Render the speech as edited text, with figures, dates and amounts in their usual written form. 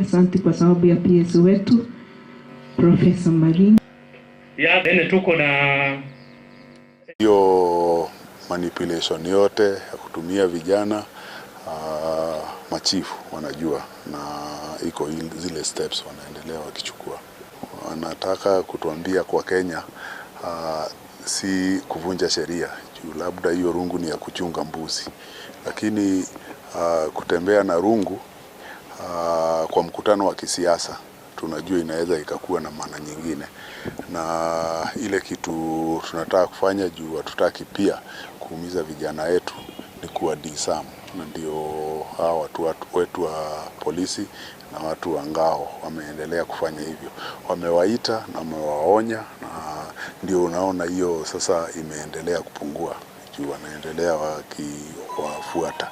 Asante kwa sababu ya PS wetu Profesa Marini. Tena tuko na hiyo manipulation yote ya kutumia vijana, machifu wanajua na iko zile steps wanaendelea wakichukua. Wanataka kutuambia kwa Kenya si kuvunja sheria, juu labda hiyo rungu ni ya kuchunga mbuzi, lakini kutembea na rungu kwa mkutano wa kisiasa tunajua inaweza ikakuwa na maana nyingine, na ile kitu tunataka kufanya juu hatutaki pia kuumiza vijana wetu ni kuwa disarm, na ndio hao watu wetu wa polisi na watu wa ngao wameendelea kufanya hivyo. Wamewaita na wamewaonya, na ndio unaona hiyo sasa imeendelea kupungua juu wanaendelea wakiwafuata.